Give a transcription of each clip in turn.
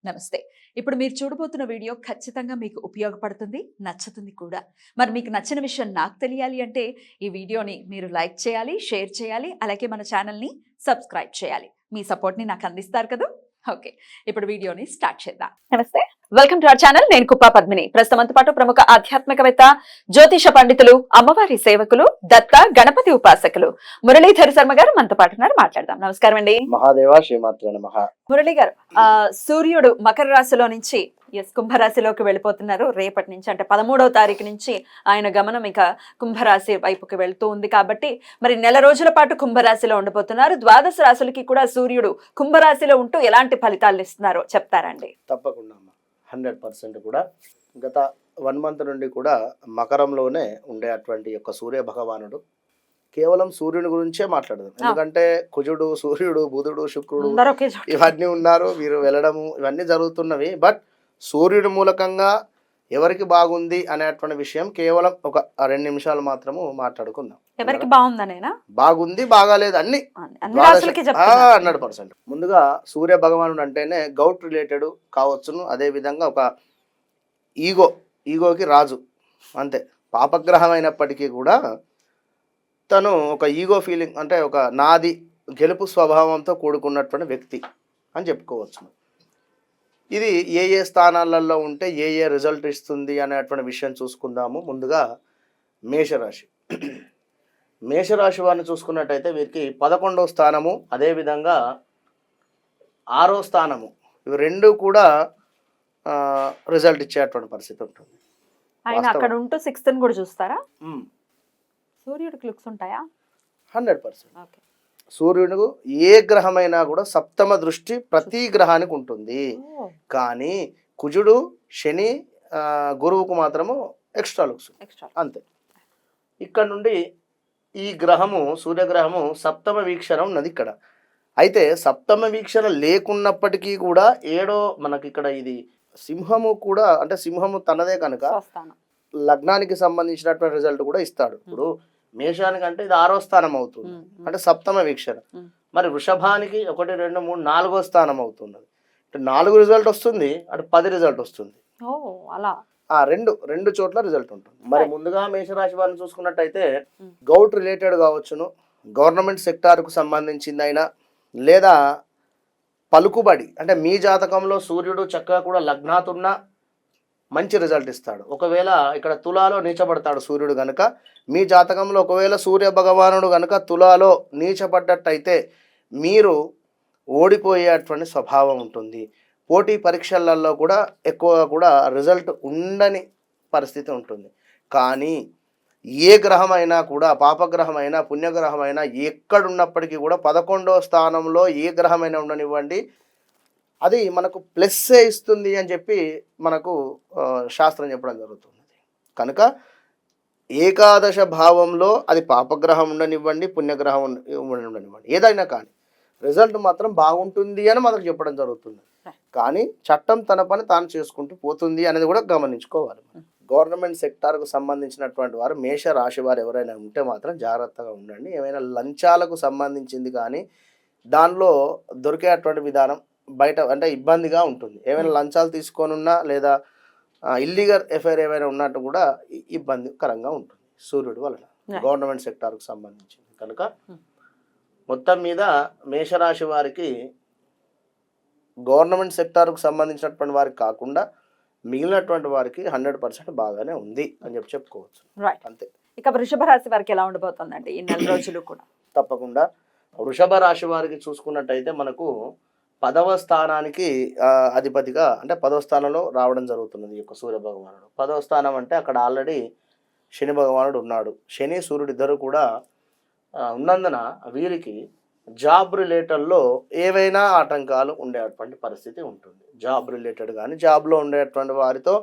నమస్తే. ఇప్పుడు మీరు చూడబోతున్న వీడియో ఖచ్చితంగా మీకు ఉపయోగపడుతుంది, నచ్చుతుంది కూడా. మరి మీకు నచ్చిన విషయం నాకు తెలియాలి అంటే ఈ వీడియోని మీరు లైక్ చేయాలి, షేర్ చేయాలి, అలాగే మన ఛానల్‌ని సబ్స్క్రైబ్ చేయాలి. మీ సపోర్ట్‌ని నాకు అందిస్తారు కదూ! ఓకే. ఇప్పుడు వీడియోని స్టార్ట్ చేద్దాం. నమస్తే. Welcome to our channel. నేను కుప్పా పద్మిని. ప్రస్తుతంతో పాటు ప్రముఖ ఆధ్యాత్మికవేత్త, జ్యోతిష పండితులు, అమ్మవారి సేవకులు, దత్త గణపతి ఉపాసకులు మురళీధర్ శర్మ గారు మనతో పాటు ఉన్నారు. మాట్లాడదాం. నమస్కారం అండి. మహాదేవ శ్రీమాత్రే నమః. మురళి గారు, సూర్యుడు మకర రాశిలో నుంచి కుంభరాశిలోకి వెళ్ళిపోతున్నారు. రేపటి నుంచి అంటే 13వ తారీఖు నుంచి ఆయన గమనం ఇక కుంభరాశి వైపుకి వెళ్తూ ఉంది. కాబట్టి మరి నెల రోజుల పాటు కుంభరాశిలో ఉండబోతున్నారు. ద్వాదశ రాశులకి కూడా సూర్యుడు కుంభరాశిలో ఉంటూ ఎలాంటి ఫలితాలు ఇస్తున్నారో చెప్తారండి? తప్పకుండా అమ్మా. 100% కూడా గత 1 మంత్ నుండి కూడా మకరంలోనే ఉండే అటువంటి యొక్క సూర్య భగవానుడు కేవలం సూర్యుని గురించే మాట్లాడదాం. ఎందుకంటే కుజుడు, సూర్యుడు, బుధుడు, శుక్రుడు ఇవన్నీ ఉన్నారు, వీరు వెళ్ళడము ఇవన్నీ జరుగుతున్నవి. బట్ సూర్యుడి మూలకంగా ఎవరికి బాగుంది అనేటువంటి విషయం కేవలం ఒక 2 నిమిషాలు మాత్రము మాట్లాడుకుందాం. ఎవరికి బాగుందనేనా? బాగుంది, బాగాలేదు అన్ని 100%. ముందుగా సూర్య భగవానుడు అంటేనే గౌట్ రిలేటెడ్ కావచ్చును. అదే విధంగా ఒక ఈగోకి రాజు అంతే. పాపగ్రహం అయినప్పటికీ కూడా తను ఒక ఈగో ఫీలింగ్, అంటే ఒక నాది గెలుపు స్వభావంతో కూడుకున్నటువంటి వ్యక్తి అని చెప్పుకోవచ్చు. ఇది ఏ స్థానాలలో ఉంటే ఏ రిజల్ట్ ఇస్తుంది అనేటువంటి విషయం చూసుకుందాము. ముందుగా మేషరాశి. మేషరాశి వారిని చూసుకున్నట్టయితే వీరికి 11వ స్థానము, అదేవిధంగా 6వ స్థానము, ఇవి రెండు కూడా రిజల్ట్ ఇచ్చేటువంటి పరిస్థితి ఉంటుంది. ఆయన అక్కడ ఉంటూ 6th కూడా చూస్తారా? సూర్యుడికి లుక్స్ ఉంటాయా? 100%. సూర్యుడు ఏ గ్రహమైనా కూడా సప్తమ దృష్టి ప్రతి గ్రహానికి ఉంటుంది. కానీ కుజుడు, శని, గురువుకు మాత్రము ఎక్స్ట్రా లుక్స్ అంతే. ఇక్కడ నుండి ఈ గ్రహము, సూర్యగ్రహము సప్తమ వీక్షణ ఉన్నది ఇక్కడ. అయితే సప్తమ వీక్షణ లేకున్నప్పటికీ కూడా మనకి ఇక్కడ ఇది సింహము కూడా, అంటే సింహము తనదే కనుక లగ్నానికి సంబంధించినటువంటి రిజల్ట్ కూడా ఇస్తాడు. ఇప్పుడు మేషానికి అంటే ఇది 6వ స్థానం అవుతుంది, అంటే సప్తమ వీక్షణ. మరి వృషభానికి 1, 2, 3, 4వ స్థానం అవుతుంది. అంటే 4 రిజల్ట్ వస్తుంది, అటు 10 రిజల్ట్ వస్తుంది. రెండు చోట్ల రిజల్ట్ ఉంటుంది. మరి ముందుగా మేషరాశి వారిని చూసుకున్నట్టయితే గౌట్ రిలేటెడ్ కావచ్చును, గవర్నమెంట్ సెక్టార్కు సంబంధించింది అయినా, లేదా పలుకుబడి, అంటే మీ జాతకంలో సూర్యుడు చక్కగా కూడా లగ్నాతున్నా మంచి రిజల్ట్ ఇస్తాడు. ఒకవేళ ఇక్కడ తులాలో నీచపడతాడు సూర్యుడు గనుక, మీ జాతకంలో ఒకవేళ సూర్య భగవానుడు గనుక తులాలో నీచపడ్డట్టయితే మీరు ఓడిపోయేటువంటి స్వభావం ఉంటుంది. పోటీ పరీక్షలలో కూడా ఎక్కువగా కూడా రిజల్ట్ ఉండని పరిస్థితి ఉంటుంది. కానీ ఏ గ్రహమైనా కూడా, పాపగ్రహమైనా పుణ్యగ్రహమైనా ఎక్కడున్నప్పటికీ కూడా 11వ స్థానంలో ఏ గ్రహమైనా ఉండనివ్వండి, అది మనకు ప్లస్సే ఇస్తుంది అని చెప్పి మనకు శాస్త్రం చెప్పడం జరుగుతుంది. కనుక ఏకాదశ భావంలో అది పాపగ్రహం ఉండనివ్వండి, పుణ్యగ్రహం ఉండనివ్వండి, ఏదైనా కానీ రిజల్ట్ మాత్రం బాగుంటుంది అని మనకు చెప్పడం జరుగుతుంది. కానీ చట్టం తన పని తాను చేసుకుంటూ పోతుంది అనేది కూడా గమనించుకోవాలి. గవర్నమెంట్ సెక్టార్కు సంబంధించినటువంటి వారు, మేష రాశి వారు ఎవరైనా ఉంటే మాత్రం జాగ్రత్తగా ఉండండి. ఏమైనా లంచాలకు సంబంధించింది కానీ దానిలో దొరికేటువంటి విధానం బయట అంటే ఇబ్బందిగా ఉంటుంది. ఏమైనా లంచాలు తీసుకొనున్నా లేదా ఇల్లీగల్ ఎఫైర్ ఏమైనా ఉన్నట్టు కూడా ఇబ్బందికరంగా ఉంటుంది సూర్యుడు వలన, గవర్నమెంట్ సెక్టార్కు సంబంధించింది. కనుక మొత్తం మీద మేషరాశి వారికి గవర్నమెంట్ సెక్టార్కు సంబంధించినటువంటి వారికి కాకుండా మిగిలినటువంటి వారికి 100% బాగానే ఉంది అని చెప్పుకోవచ్చు. అంతే. ఇక వృషభ రాశి వారికి ఎలా ఉండబోతుందండి ఈ నెల రోజులు కూడా? తప్పకుండా వృషభ రాశి వారికి చూసుకున్నట్టయితే మనకు 10వ స్థానానికి అధిపతిగా, అంటే 10వ స్థానంలో రావడం జరుగుతున్నది ఈ యొక్క సూర్య భగవానుడు. 10వ స్థానం అంటే అక్కడ ఆల్రెడీ శని భగవానుడు ఉన్నాడు. శని, సూర్యుడు ఇద్దరు కూడా ఉన్నందున వీరికి జాబ్ రిలేటెడ్లో ఏవైనా ఆటంకాలు ఉండేటువంటి పరిస్థితి ఉంటుంది. జాబ్ రిలేటెడ్ కానీ, జాబ్లో ఉండేటువంటి వారితో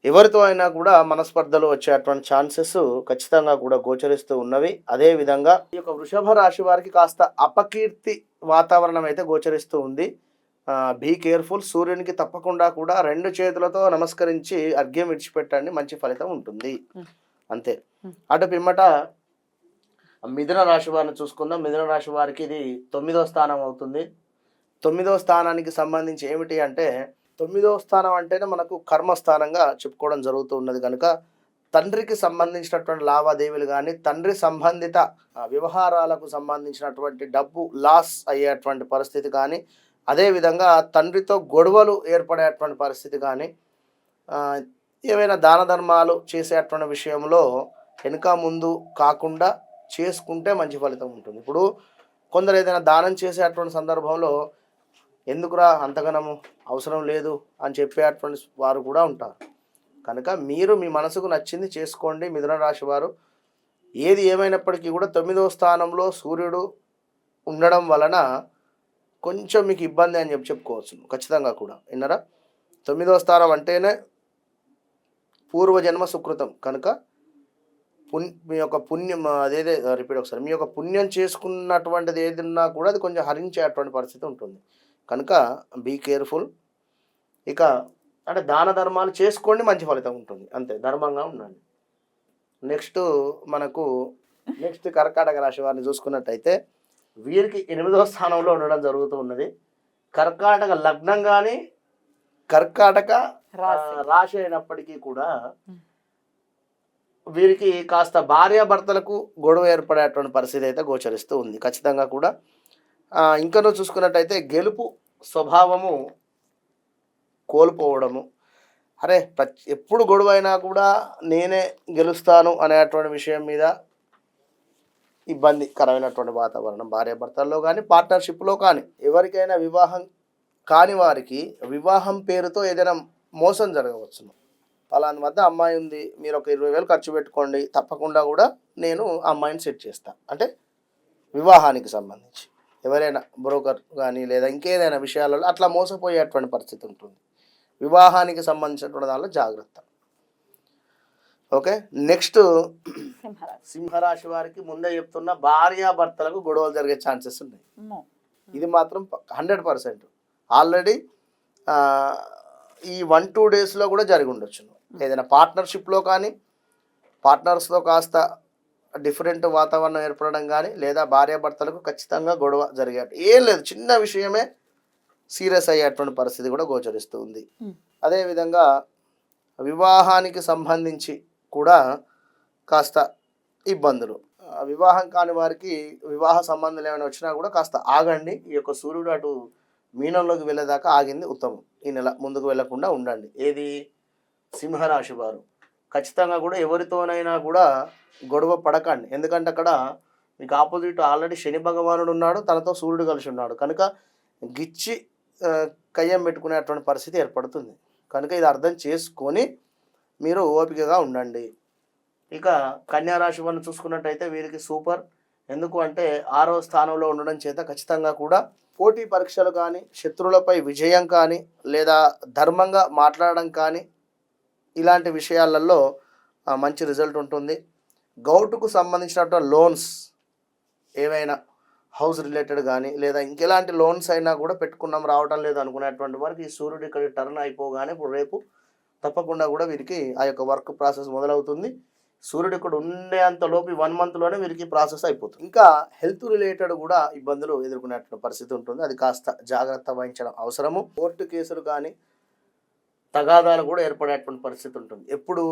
ఎవరితో అయినా కూడా మనస్పర్ధలు వచ్చేటువంటి ఛాన్సెస్ ఖచ్చితంగా కూడా గోచరిస్తూ ఉన్నవి. అదేవిధంగా ఈ యొక్క వృషభ రాశి వారికి కాస్త అపకీర్తి వాతావరణం అయితే గోచరిస్తూ ఉంది. Be careful. సూర్యునికి తప్పకుండా కూడా 2 చేతులతో నమస్కరించి అర్ఘ్యం విడిచిపెట్టండి, మంచి ఫలితం ఉంటుంది. అంతే. అటు పిమ్మట మిథున రాశి వారిని చూసుకుందాం. మిథున రాశి వారికి ఇది 9వ స్థానం అవుతుంది. 9వ స్థానానికి సంబంధించి ఏమిటి అంటే 9వ స్థానం అంటేనే మనకు కర్మస్థానంగా చెప్పుకోవడం జరుగుతూ ఉన్నది కనుక తండ్రికి సంబంధించినటువంటి లావాదేవీలు కానీ తండ్రి సంబంధిత వ్యవహారాలకు సంబంధించినటువంటి డబ్బు లాస్ అయ్యేటువంటి పరిస్థితి కానీ అదేవిధంగా తండ్రితో గొడవలు ఏర్పడేటువంటి పరిస్థితి కానీ ఏవైనా దాన ధర్మాలు చేసేటువంటి విషయంలో వెనుక ముందు కాకుండా చేసుకుంటే మంచి ఫలితం ఉంటుంది. ఇప్పుడు కొందరు ఏదైనా దానం చేసేటువంటి సందర్భంలో ఎందుకురా అంతగనము అవసరం లేదు అని చెప్పేటువంటి వారు కూడా ఉంటారు. కనుక మీరు మీ మనసుకు నచ్చింది చేసుకోండి. మిథున రాశి వారు ఏది ఏమైనప్పటికీ కూడా 9వ స్థానంలో సూర్యుడు ఉండడం వలన కొంచెం మీకు ఇబ్బంది అని చెప్పుకోవచ్చు ఖచ్చితంగా కూడా. విన్నారా? 9వ స్థానం అంటేనే పూర్వజన్మ సుకృతం కనుక మీ యొక్క పుణ్యం అదేదే రిపీట్ ఒకసారి మీ యొక్క పుణ్యం చేసుకున్నటువంటిది ఏది ఉన్నా కూడా అది కొంచెం హరించేటువంటి పరిస్థితి ఉంటుంది. కనుక బీ కేర్ఫుల్. ఇక అంటే దాన ధర్మాలు చేసుకోండి, మంచి ఫలితం ఉంటుంది, అంతే, ధర్మంగా ఉండండి. నెక్స్ట్ కర్కాటక రాశి వారిని చూసుకున్నట్టయితే వీరికి 8వ స్థానంలో ఉండడం జరుగుతూ ఉన్నది. కర్కాటక లగ్నం కానీ కర్కాటక రాశి అయినప్పటికీ కూడా వీరికి కాస్త భార్యాభర్తలకు గొడవ ఏర్పడేటువంటి పరిస్థితి అయితే గోచరిస్తూ ఉంది ఖచ్చితంగా కూడా. ఇంకనూ చూసుకున్నట్టయితే గెలుపు స్వభావము కోల్పోవడము, అరే ఎప్పుడు గొడవ అయినా కూడా నేనే గెలుస్తాను అనేటువంటి విషయం మీద ఇబ్బందికరమైనటువంటి వాతావరణం భార్యాభర్తల్లో కానీ పార్ట్నర్షిప్లో కానీ. ఎవరికైనా వివాహం కాని వారికి వివాహం పేరుతో ఏదైనా మోసం జరగవచ్చును. పలానా వద్ద అమ్మాయి ఉంది, మీరు ఒక 20,000 ఖర్చు పెట్టుకోండి, తప్పకుండా కూడా నేను ఆ అమ్మాయిని సెట్ చేస్తాను అంటే వివాహానికి సంబంధించి ఎవరైనా బ్రోకర్ కానీ లేదా ఇంకేదైనా విషయాలలో అట్లా మోసపోయేటువంటి పరిస్థితి ఉంటుంది. వివాహానికి సంబంధించినటువంటి దానిలో జాగ్రత్త. ఓకే, నెక్స్ట్ సింహరాశి వారికి ముందే చెప్తున్న భార్యాభర్తలకు గొడవలు జరిగే ఛాన్సెస్ ఉన్నాయి. ఇది మాత్రం 100% ఆల్రెడీ ఈ 1-2 డేస్లో కూడా జరిగి ఉండొచ్చు. ఏదైనా పార్ట్నర్షిప్లో కానీ పార్ట్నర్స్లో కాస్త డిఫరెంట్ వాతావరణం ఏర్పడడం కానీ లేదా భార్యాభర్తలకు ఖచ్చితంగా గొడవ జరిగేట ఏం లేదు, చిన్న విషయమే సీరియస్ అయ్యేటువంటి పరిస్థితి కూడా గోచరిస్తూ ఉంది. అదేవిధంగా వివాహానికి సంబంధించి కూడా కాస్త ఇబ్బందులు. వివాహం కాని వారికి వివాహ సంబంధాలు ఏమైనా వచ్చినా కూడా కాస్త ఆగండి. ఈ యొక్క సూర్యుడు అటు మీనంలోకి వెళ్ళేదాకా ఆగింది ఉత్తమం. ఈ నెల ముందుకు వెళ్లకుండా ఉండండి. ఏది సింహరాశి వారు ఖచ్చితంగా కూడా ఎవరితోనైనా కూడా గొడవ పడకండి. ఎందుకంటే అక్కడ మీకు ఆపోజిట్ ఆల్రెడీ శని భగవానుడు ఉన్నాడు, తనతో సూర్యుడు కలిసి ఉన్నాడు కనుక గిచ్చి కయ్యం పెట్టుకునేటువంటి పరిస్థితి ఏర్పడుతుంది. కనుక ఇది అర్థం చేసుకొని మీరు ఓపికగా ఉండండి. ఇక కన్యారాశి వారిని చూసుకున్నట్టయితే వీరికి సూపర్. ఎందుకు అంటే 6వ స్థానంలో ఉండడం చేత ఖచ్చితంగా కూడా పోటీ పరీక్షలు కానీ శత్రువులపై విజయం కానీ లేదా ధర్మంగా మాట్లాడడం కానీ ఇలాంటి విషయాలలో మంచి రిజల్ట్ ఉంటుంది. గౌటుకు సంబంధించినటువంటి లోన్స్ ఏవైనా హౌస్ రిలేటెడ్ కానీ లేదా ఇంకెలాంటి లోన్స్ అయినా కూడా పెట్టుకున్నాం రావడం లేదు అనుకునేటువంటి వారికి ఈ సూర్యుడు ఇక్కడ టర్న్ అయిపోగానే ఇప్పుడు రేపు తప్పకుండా కూడా వీరికి ఆ యొక్క వర్క్ ప్రాసెస్ మొదలవుతుంది. సూర్యుడు ఇక్కడ ఉండేంతలోపు 1 మంత్లోనే వీరికి ప్రాసెస్ అయిపోతుంది. ఇంకా హెల్త్ రిలేటెడ్ కూడా ఇబ్బందులు ఎదుర్కొనేటువంటి పరిస్థితి ఉంటుంది. అది కాస్త జాగ్రత్త వహించడం అవసరము. కోర్టు కేసులు కానీ తగాదాలు కూడా ఏర్పడేటువంటి పరిస్థితి ఉంటుంది. ఎప్పుడు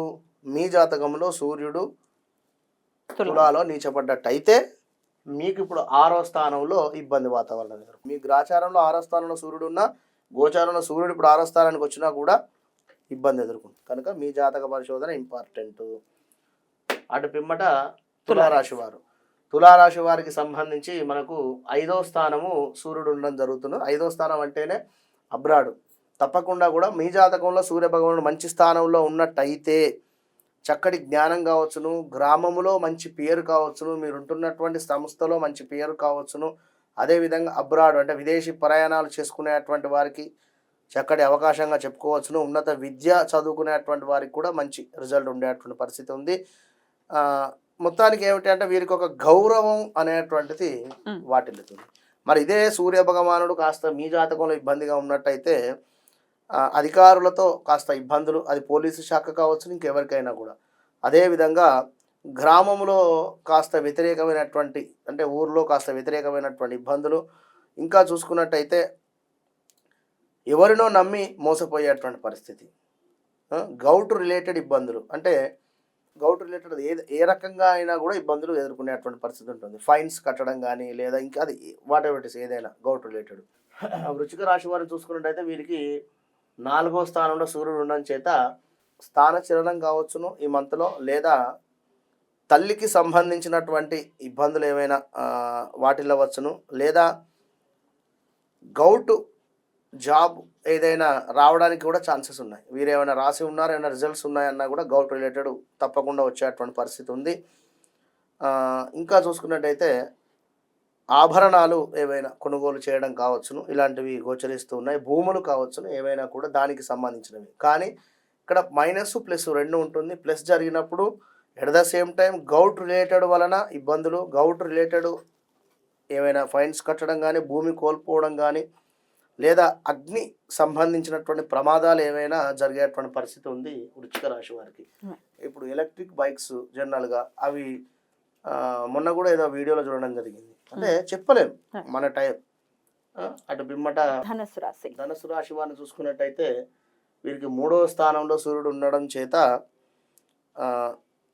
మీ జాతకంలో సూర్యుడు తులాలో నీచపడ్డట్టయితే మీకు ఇప్పుడు 6వ స్థానంలో ఇబ్బంది వాతావరణం ఎదురు. మీ గ్రాచారంలో 6వ స్థానంలో సూర్యుడు ఉన్నా గోచారంలో సూర్యుడు ఇప్పుడు 6వ స్థానానికి వచ్చినా కూడా ఇబ్బంది ఎదుర్కొంటుంది. కనుక మీ జాతక పరిశోధన ఇంపార్టెంట్. అటు పిమ్మట తులారాశి వారు, తులారాశి వారికి సంబంధించి మనకు 5వ స్థానము సూర్యుడు ఉండడం జరుగుతుంది. 5వ స్థానం అంటేనే అబ్రాడు. తప్పకుండా కూడా మీ జాతకంలో సూర్య భగవానుడు మంచి స్థానంలో ఉన్నట్టయితే చక్కటి జ్ఞానం కావచ్చును, గ్రామంలో మంచి పేరు కావచ్చును, మీరు ఉంటున్నటువంటి సంస్థలో మంచి పేరు కావచ్చును. అదేవిధంగా అబ్రాడ్ అంటే విదేశీ ప్రయాణాలు చేసుకునేటువంటి వారికి చక్కటి అవకాశంగా చెప్పుకోవచ్చును. ఉన్నత విద్య చదువుకునేటువంటి వారికి కూడా మంచి రిజల్ట్ ఉండేటువంటి పరిస్థితి ఉంది. మొత్తానికి ఏమిటి అంటే వీరికి ఒక గౌరవం అనేటువంటిది వాటిల్లుతుంది. మరి ఇదే సూర్య భగవానుడు కాస్త మీ జాతకంలో ఇబ్బందిగా ఉన్నట్టయితే అధికారులతో కాస్త ఇబ్బందులు, అది పోలీసు శాఖ కావచ్చు ఇంకెవరికైనా కూడా. అదేవిధంగా గ్రామంలో కాస్త వ్యతిరేకమైనటువంటి అంటే ఊర్లో కాస్త వ్యతిరేకమైనటువంటి ఇబ్బందులు. ఇంకా చూసుకున్నట్టయితే ఎవరినో నమ్మి మోసపోయేటువంటి పరిస్థితి. గౌట్ రిలేటెడ్ ఇబ్బందులు అంటే గౌట్ రిలేటెడ్ ఏ రకంగా అయినా కూడా ఇబ్బందులు ఎదుర్కొనేటువంటి పరిస్థితి ఉంటుంది. ఫైన్స్ కట్టడం కానీ లేదా ఇంకా అది వాట్ ఎవర్ ఇట్ ఇస్ ఏదైనా గౌట్ రిలేటెడ్. వృశ్చిక రాశి వారిని చూసుకున్నట్టయితే వీరికి 4వ స్థానంలో సూర్యుడు ఉండడం చేత స్థానచలనం కావచ్చును ఈ మంత్లో, లేదా తల్లికి సంబంధించినటువంటి ఇబ్బందులు ఏమైనా వాటిల్లవచ్చును, లేదా గౌట్ జాబ్ ఏదైనా రావడానికి కూడా ఛాన్సెస్ ఉన్నాయి. వీరు ఏమైనా రాసి ఉన్నారు, ఏమైనా రిజల్ట్స్ ఉన్నాయన్నా కూడా గౌట్ రిలేటెడ్ తప్పకుండా వచ్చేటువంటి పరిస్థితి ఉంది. ఇంకా చూసుకున్నట్టయితే ఆభరణాలు ఏవైనా కొనుగోలు చేయడం కావచ్చును, ఇలాంటివి గోచరిస్తూ ఉన్నాయి. భూములు కావచ్చును, ఏవైనా కూడా దానికి సంబంధించినవి. కానీ ఇక్కడ మైనస్ ప్లస్ రెండు ఉంటుంది. ప్లస్ జరిగినప్పుడు at the same time gout related వలన ఇబ్బందులు, గౌట్ రిలేటెడ్ ఏమైనా ఫైన్స్ కట్టడం కానీ, భూమి కోల్పోవడం కానీ, లేదా అగ్ని సంబంధించినటువంటి ప్రమాదాలు ఏమైనా జరిగేటువంటి పరిస్థితి ఉంది వృశ్చిక రాశి వారికి. ఇప్పుడు ఎలక్ట్రిక్ బైక్స్ జనరల్గా అవి మొన్న కూడా ఏదో వీడియోలో చూడడం జరిగింది. అంటే చెప్పలేము మన టైం. అటు బిమ్మట ధనుసు రాశి వారిని చూసుకున్నట్టయితే వీరికి 3వ స్థానంలో సూర్యుడు ఉండడం చేత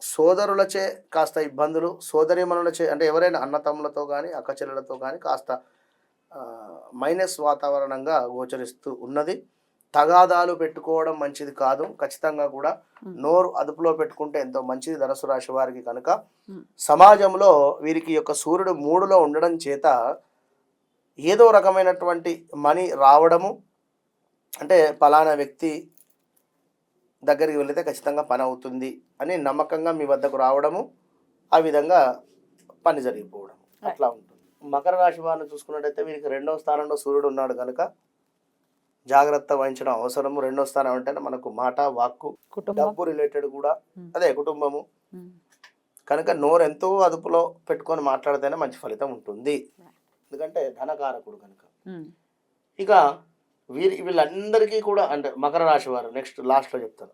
సోదరులచే కాస్త ఇబ్బందులు, సోదరీమణులచే అంటే ఎవరైనా అన్నతమ్ములతో కానీ అక్కచెల్లెలతో కానీ కాస్త మైనస్ వాతావరణంగా గోచరిస్తూ ఉన్నది. తగాదాలు పెట్టుకోవడం మంచిది కాదు. ఖచ్చితంగా కూడా నోరు అదుపులో పెట్టుకుంటే ఎంతో మంచిది ధనుసు రాశి వారికి. కనుక సమాజంలో వీరికి యొక్క సూర్యుడు 3లో ఉండడం చేత ఏదో రకమైనటువంటి మనీ రావడము, అంటే పలానా వ్యక్తి దగ్గరికి వెళితే ఖచ్చితంగా పని అవుతుంది అని నమ్మకంగా మీ వద్దకు రావడము, ఆ విధంగా పని జరిగిపోవడం అట్లా ఉంటుంది. మకర రాశి వారిని చూసుకున్నట్టయితే వీరికి 2వ స్థానంలో సూర్యుడు ఉన్నాడు కనుక జాగ్రత్త వహించడం అవసరము. 2వ స్థానం అంటేనే మనకు మాట, వాక్కు, డబ్బు రిలేటెడ్ కూడా అదే కుటుంబము. కనుక నోరు ఎంతో అదుపులో పెట్టుకొని మాట్లాడితేనే మంచి ఫలితం ఉంటుంది, ఎందుకంటే ధనకారకుడు కనుక. ఇక వీళ్ళందరికీ కూడా అంటే మకర రాశి వారు నెక్స్ట్ లాస్ట్లో చెప్తాను.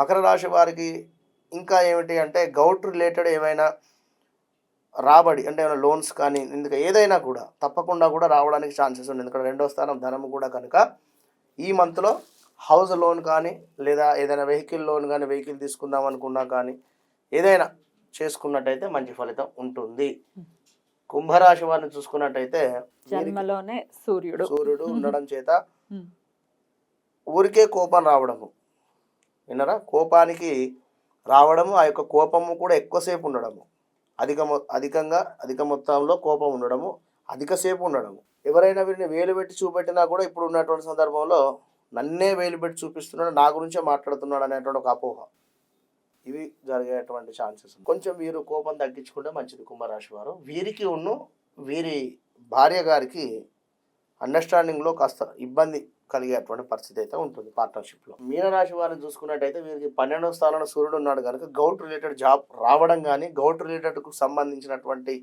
మకర రాశి వారికి ఇంకా ఏమిటి అంటే గౌట్ రిలేటెడ్ ఏమైనా రాబడి అంటే ఏమైనా లోన్స్ కానీ ఎందుకు ఏదైనా కూడా తప్పకుండా కూడా రావడానికి ఛాన్సెస్ ఉంది. ఎందుకంటే 2వ స్థానం ధనము కూడా కనుక ఈ మంత్లో హౌస్ లోన్ కానీ లేదా ఏదైనా వెహికల్ లోన్ కానీ, వెహికల్ తీసుకుందాం అనుకున్నా కానీ ఏదైనా చేసుకున్నట్టయితే మంచి ఫలితం ఉంటుంది. కుంభరాశి వారిని చూసుకున్నట్టయితే జన్మలోనే సూర్యుడు ఉండడం చేత ఊరికే కోపం రావడము, విన్నరా, కోపానికి రావడము, ఆ యొక్క కోపము కూడా ఎక్కువసేపు ఉండడము, అధిక మొత్తంలో కోపం ఉండడము, అధికసేపు ఉండడము. ఎవరైనా వీరిని వేలు పెట్టి చూపెట్టినా కూడా ఇప్పుడు ఉన్నటువంటి సందర్భంలో నన్నే వేలు పెట్టి చూపిస్తున్నాడు, నా గురించే మాట్లాడుతున్నాడు అనేటువంటి ఒక అపోహ, ఇవి జరిగేటువంటి ఛాన్సెస్. కొంచెం వీరు కోపం తగ్గించుకుంటే మంచిది కుంభరాశి వారు. వీరికి వీరి భార్య గారికి అండర్స్టాండింగ్లో కాస్త ఇబ్బంది కలిగేటువంటి పరిస్థితి అయితే ఉంటుంది పార్ట్నర్షిప్లో. మీనరాశి వారిని చూసుకున్నట్టయితే వీరికి 12వ స్థానంలో సూర్యుడు ఉన్నాడు కనుక గౌట్ రిలేటెడ్ జాబ్ రావడం కానీ, గౌట్ రిలేటెడ్కు సంబంధించినటువంటి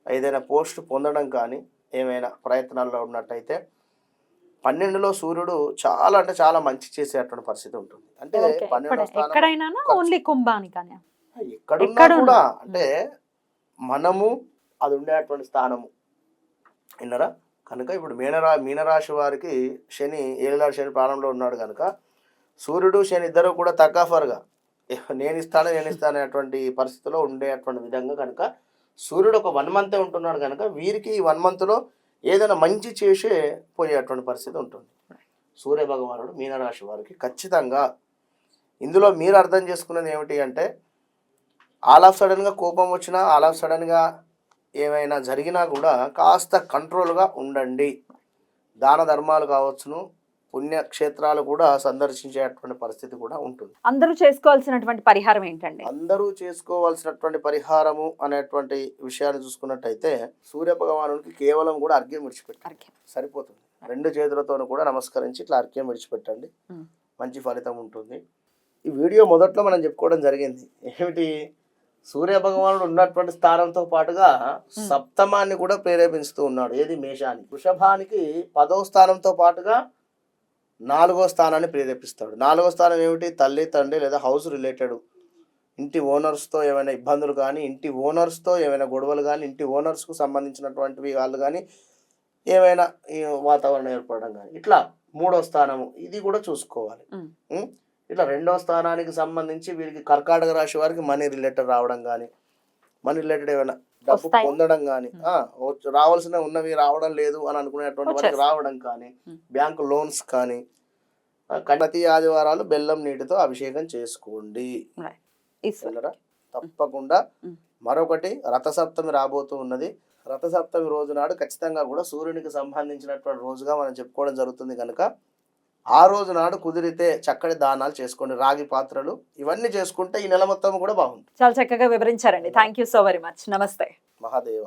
ఏదైనా పోస్ట్ పొందడం కానీ ఏమైనా ప్రయత్నాల్లో ఉన్నట్టయితే 12లో సూర్యుడు చాలా అంటే చాలా మంచి చేసేటువంటి పరిస్థితి ఉంటుంది. అంటే 12వ స్థానం ఎక్కడున్నా కూడా అంటే మనము అది ఉండేటువంటి స్థానము, విన్నరా. కనుక ఇప్పుడు మీనరాశి వారికి శని 7వ శని ప్రారంభంలో ఉన్నాడు కనుక సూర్యుడు శని ఇద్దరు కూడా తగ్గాఫర్గా నేను ఇస్తాను అనేటువంటి పరిస్థితిలో ఉండేటువంటి విధంగా కనుక సూర్యుడు ఒక 1 మంతే ఉంటున్నాడు కనుక వీరికి ఈ 1 మంత్లో ఏదైనా మంచి చేసే పోయేటువంటి పరిస్థితి ఉంటుంది. సూర్య భగవానుడు మీనరాశి వారికి ఖచ్చితంగా ఇందులో మీరు అర్థం చేసుకున్నది ఏమిటి అంటే ఆల్ ఆఫ్ సడన్గా కోపం వచ్చినా, ఆల్ ఆఫ్ సడన్గా ఏమైనా జరిగినా కూడా కాస్త కంట్రోల్గా ఉండండి. దాన ధర్మాలు కావచ్చును, పుణ్యక్షేత్రాలు కూడా సందర్శించేటువంటి పరిస్థితి కూడా ఉంటుంది. అందరూ చేసుకోవాల్సినటువంటి పరిహారం ఏంటండి? అందరూ చేసుకోవాల్సినటువంటి పరిహారము అనేటువంటి విషయాన్ని చూసుకున్నట్టయితే సూర్య భగవానుడికి కేవలం కూడా అర్ఘ్యం విడిచిపెట్టండి, సరిపోతుంది. 2 చేతులతోనూ కూడా నమస్కరించి ఇట్లా అర్ఘ్యం విడిచిపెట్టండి, మంచి ఫలితం ఉంటుంది. ఈ వీడియో మొదట్లో మనం చెప్పుకోవడం జరిగింది ఏమిటి, సూర్య భగవానుడు ఉన్నటువంటి స్థానంతో పాటుగా సప్తమాన్ని కూడా ప్రేరేపిస్తూ ఉన్నాడు. ఏది, మేషాన్ని. వృషభానికి 10వ స్థానంతో పాటుగా 4వ స్థానాన్ని ప్రేరేపిస్తాడు. 4వ స్థానం ఏమిటి, తల్లి తండ్రి లేదా హౌస్ రిలేటెడ్, ఇంటి ఓనర్స్తో ఏమైనా ఇబ్బందులు కానీ, ఇంటి ఓనర్స్తో ఏమైనా గొడవలు కానీ, ఇంటి ఓనర్స్కు సంబంధించినటువంటివి వాళ్ళు కానీ ఏమైనా ఈ వాతావరణం ఏర్పడడం కానీ ఇట్లా 3వ స్థానము ఇది కూడా చూసుకోవాలి. ఉమ్. ఉం? ఇట్లా 2వ స్థానానికి సంబంధించి వీరికి కర్కాటక రాశి వారికి మనీ రిలేటెడ్ రావడం కానీ మనీ రిలేటెడ్ ఏమైనా డబ్బు వస్తాయా? పొందడం కానీ రావాల్సిన ఉన్నవి రావడం లేదు అని అనుకునేటువంటి వారికి వచ్చేస్తాయి. రావడం కానీ ఉమ్. బ్యాంకు లోన్స్ కానీ ప్రతి ఆదివారాలు బెల్లం నీటితో అభిషేకం చేసుకోండి. Right. ఈశ్వర్. వెళ్ళరా తప్పకుండా. ఉమ్. మరొకటి రథసప్తమి రాబోతూ ఉన్నది. రథసప్తమి రోజు నాడు ఖచ్చితంగా కూడా సూర్యునికి సంబంధించినటువంటి రోజుగా మనం చెప్పుకోవడం జరుగుతుంది కనుక ఆ రోజు నాడు కుదిరితే చక్కటి దానాలు చేసుకోండి. రాగి పాత్రలు ఇవన్నీ చేసుకుంటే ఈ నెల మొత్తం కూడా బాగుంటుంది. చాలా చక్కగా వివరించారండి. Thank you so very much. నమస్తే. మహాదేవ.